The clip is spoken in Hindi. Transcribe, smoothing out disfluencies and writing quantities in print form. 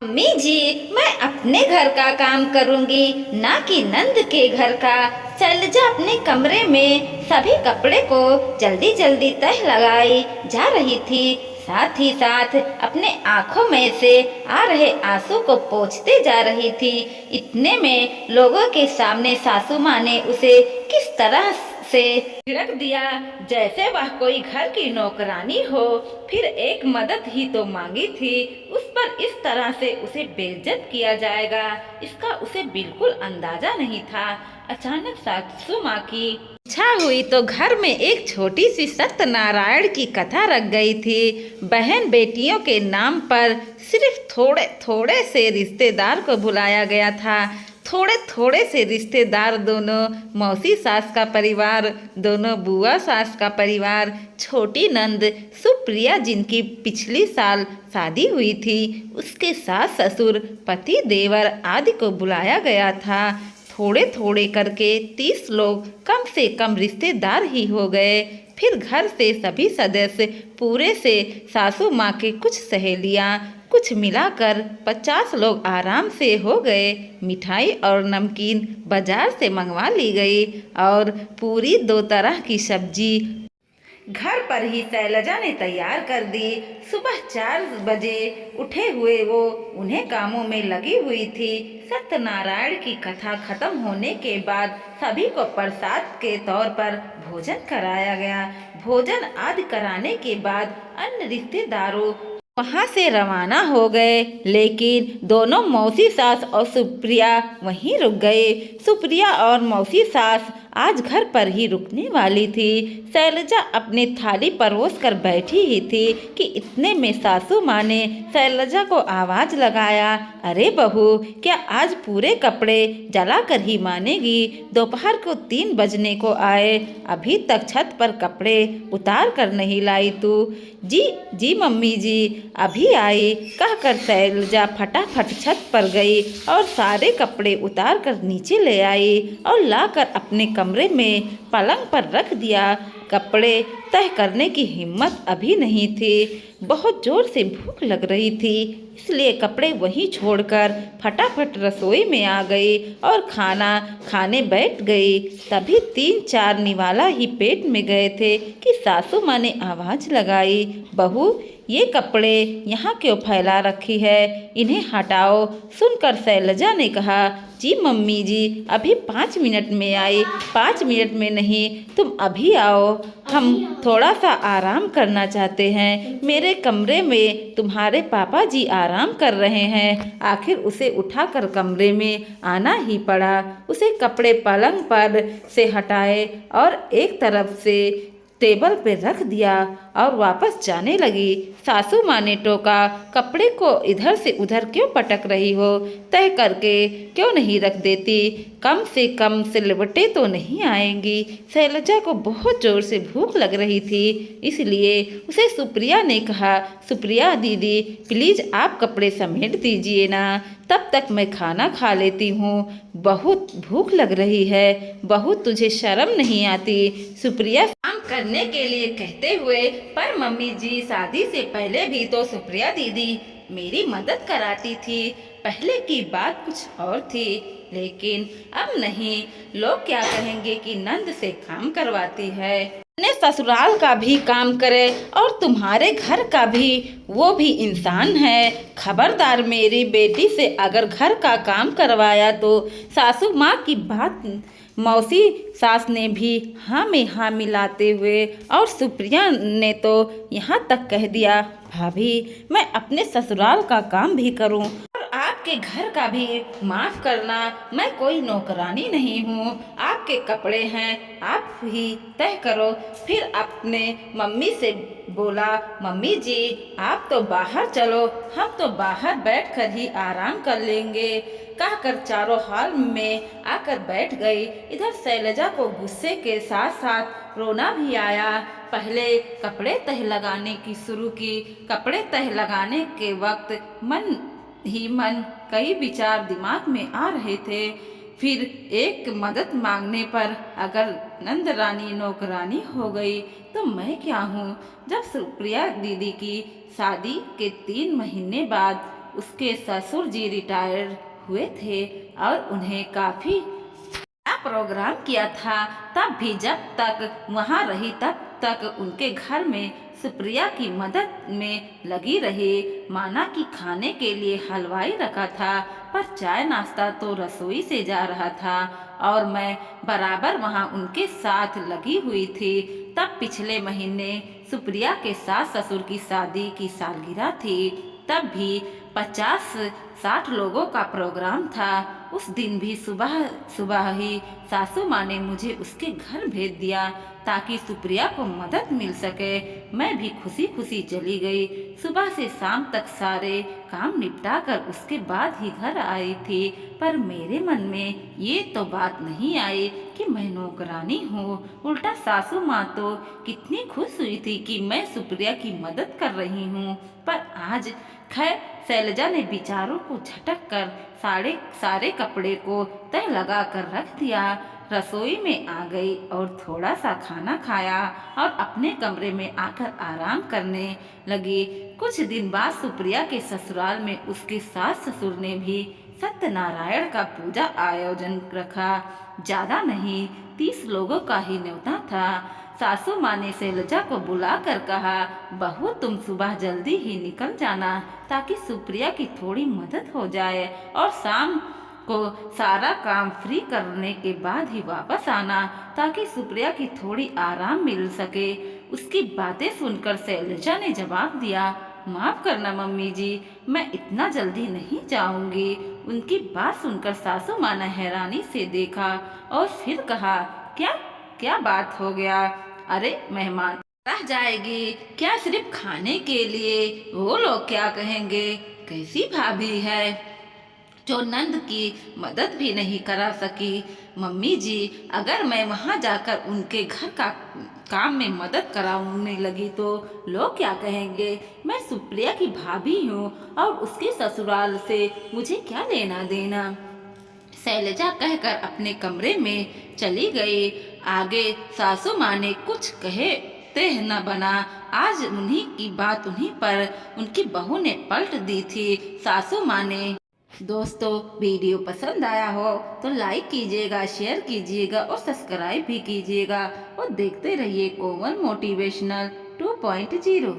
मम्मी जी, मैं अपने घर का काम करूंगी, ना कि नंद के घर का। शैलजा अपने कमरे में सभी कपड़े को जल्दी जल्दी तह लगाई जा रही थी। साथ ही साथ अपने आंखों में से आ रहे आंसू को पोंछते जा रही थी। इतने में लोगों के सामने सासू माँ ने उसे किस तरह से छिड़क दिया, जैसे वह कोई घर की नौकरानी हो। फिर एक मदद ही तो मांगी थी, उस पर इस तरह से उसे बेइज्जत किया जाएगा, इसका उसे बिल्कुल अंदाजा नहीं था। अचानक सासू माँ की इच्छा हुई तो घर में एक छोटी सी सत्यनारायण की कथा रख गई थी। बहन बेटियों के नाम पर सिर्फ थोड़े थोड़े से रिश्तेदार को बुलाया गया था। थोड़े थोड़े से रिश्तेदार, दोनों मौसी सास का परिवार, दोनों बुआ सास का परिवार, छोटी नंद सुप्रिया जिनकी पिछली साल शादी हुई थी, उसके सास ससुर, पति, देवर आदि को बुलाया गया था। थोड़े थोड़े करके 30 लोग कम से कम रिश्तेदार ही हो गए। फिर घर से सभी सदस्य पूरे से सासू माँ के कुछ सहेलियाँ, कुछ मिलाकर 50 लोग आराम से हो गए। मिठाई और नमकीन बाजार से मंगवा ली गई और पूरी 2 तरह की सब्जी घर पर ही शैलजा ने तैयार कर दी। सुबह 4 बजे उठे हुए वो उन्हें कामों में लगी हुई थी। सत्यनारायण की कथा खत्म होने के बाद सभी को प्रसाद के तौर पर भोजन कराया गया। भोजन आदि कराने के बाद अन्य रिश्तेदारों वहाँ से रवाना हो गए, लेकिन दोनों मौसी सास और सुप्रिया वहीं रुक गए। सुप्रिया और मौसी सास आज घर पर ही रुकने वाली थी। शैलजा अपनी थाली परोस कर बैठी ही थी कि इतने में सासू माँ ने शैलजा को आवाज लगाया, अरे बहू, क्या आज पूरे कपड़े जला कर ही मानेगी? दोपहर को 3 बजने को आए, अभी तक छत पर कपड़े उतार कर नहीं लाई तू? जी जी मम्मी जी, अभी आई, कहकर शैलजा फटाफट छत पर गई और सारे कपड़े उतार कर नीचे ले आई और लाकर अपने कमरे में पलंग पर रख दिया। कपड़े तह करने की हिम्मत अभी नहीं थी। बहुत जोर से भूख लग रही थी, इसलिए कपड़े वहीं छोड़कर फटाफट रसोई में आ गई और खाना खाने बैठ गई। तभी 3-4 निवाला ही पेट में गए थे कि सासू माँ ने आवाज लगाई, बहू, ये कपड़े यहाँ क्यों फैला रखी है? इन्हें हटाओ। सुनकर शैलजा ने कहा, जी मम्मी जी, अभी 5 मिनट में आई। 5 मिनट में नहीं, तुम अभी आओ, हम थोड़ा सा आराम करना चाहते हैं। मेरे कमरे में तुम्हारे पापा जी आराम कर रहे हैं। आखिर उसे उठाकर कमरे में आना ही पड़ा। उसे कपड़े पलंग पर से हटाए और एक तरफ से टेबल पे रख दिया और वापस जाने लगी। सासू माँ ने टोका, कपड़े को इधर से उधर क्यों पटक रही हो? तय करके क्यों नहीं रख देती? कम से कम सिलवटें तो नहीं आएंगी। शैलजा को बहुत जोर से भूख लग रही थी, इसलिए उसे सुप्रिया ने कहा, सुप्रिया दीदी, प्लीज़ आप कपड़े समेट दीजिए ना, तब तक मैं खाना खा लेती हूँ। बहुत भूख लग रही है। बहू, तुझे शर्म नहीं आती? सुप्रिया काम करने के लिए कहते हुए, पर मम्मी जी, शादी से पहले भी तो सुप्रिया दीदी मेरी मदद कराती थी। पहले की बात कुछ और थी, लेकिन अब नहीं। लोग क्या कहेंगे कि नंद से काम करवाती है? अपने ससुराल का भी काम करे और तुम्हारे घर का भी, वो भी इंसान है। खबरदार, मेरी बेटी से अगर घर का काम करवाया तो। सासू माँ की बात मौसी सास ने भी हाँ में हाँ मिलाते हुए और सुप्रिया ने तो यहाँ तक कह दिया, भाभी, मैं अपने ससुराल का काम भी करूँ और आपके घर का भी। माफ करना, मैं कोई नौकरानी नहीं हूँ। आपके कपड़े हैं, आप ही तय करो। फिर अपने मम्मी से बोला, मम्मी जी, आप तो बाहर चलो, हम तो बाहर बैठकर ही आराम कर लेंगे। कहकर चारों हॉल में आकर बैठ गई। इधर शैलजा को गुस्से के साथ साथ रोना भी आया। पहले कपड़े तह लगाने की शुरू की। कपड़े तह लगाने के वक्त मन ही मन कई विचार दिमाग में आ रहे थे। फिर एक मदद मांगने पर अगर नंद रानी नौकरानी हो गई तो मैं क्या हूँ? जब सुप्रिया दीदी की शादी के 3 महीने बाद उसके ससुर जी रिटायर हुए थे और उन्हें काफ़ी प्रोग्राम किया था। तब भी जब तक वहाँ रही तब तक उनके घर में सुप्रिया की मदद में लगी रही। माना कि खाने के लिए हलवाई रखा था, पर चाय नाश्ता तो रसोई से जा रहा था और मैं बराबर वहाँ उनके साथ लगी हुई थी। तब पिछले महीने सुप्रिया के सास ससुर की शादी की सालगिरह थी। तब भी 50-60 लोगों का प्रोग्राम था। उस दिन भी सुबह सुबह ही सासू माँ ने मुझे उसके घर भेज दिया ताकि सुप्रिया को मदद मिल सके। मैं भी खुशी खुशी चली गई। सुबह से शाम तक सारे काम निपटा कर उसके बाद ही घर आई थी। पर मेरे मन में ये तो बात नहीं आई कि मैं नौकरानी हूँ। उल्टा सासू माँ तो कितनी खुश हुई थी कि मैं सुप्रिया की मदद कर रही हूँ। पर आज खैर शैलजा ने विचारों को झटक कर सारे कपड़े को तह लगा कर रख दिया। रसोई में आ गई और थोड़ा सा खाना खाया और अपने कमरे में आकर आराम करने लगी। कुछ दिन बाद सुप्रिया के ससुराल में उसके सास ससुर ने भी सत्यनारायण का पूजा आयोजन रखा। ज्यादा नहीं, 30 लोगों का ही न्योता था। सासू माँ ने शैलजा को बुलाकर कहा, बहू तुम सुबह जल्दी ही निकल जाना ताकि सुप्रिया की थोड़ी मदद हो जाए और शाम को सारा काम फ्री करने के बाद ही वापस आना ताकि सुप्रिया की थोड़ी आराम मिल सके। उसकी बातें सुनकर शैलजा ने जवाब दिया, माफ करना मम्मी जी, मैं इतना जल्दी नहीं जाऊंगी। उनकी बात सुनकर सासू माँ ने हैरानी से देखा और फिर कहा, क्या क्या बात हो गया? अरे मेहमान रह जाएगी क्या सिर्फ खाने के लिए? वो लोग क्या कहेंगे? कैसी भाभी है जो नंद की मदद भी नहीं करा सकी? मम्मी जी, अगर मैं वहाँ जाकर उनके घर का काम में मदद कराने लगी तो लोग क्या कहेंगे? मैं सुप्रिया की भाभी हूँ और उसके ससुराल से मुझे क्या लेना देना? शैलजा कहकर अपने कमरे में चली गई। आगे सासू माँ ने कुछ कहे तेह न बना। आज उन्हीं की बात उन्हीं पर उनकी बहू ने पलट दी थी। सासू माँ ने दोस्तों, वीडियो पसंद आया हो तो लाइक कीजिएगा, शेयर कीजिएगा और सब्सक्राइब भी कीजिएगा और देखते रहिए कोमल मोटिवेशनल 2.0।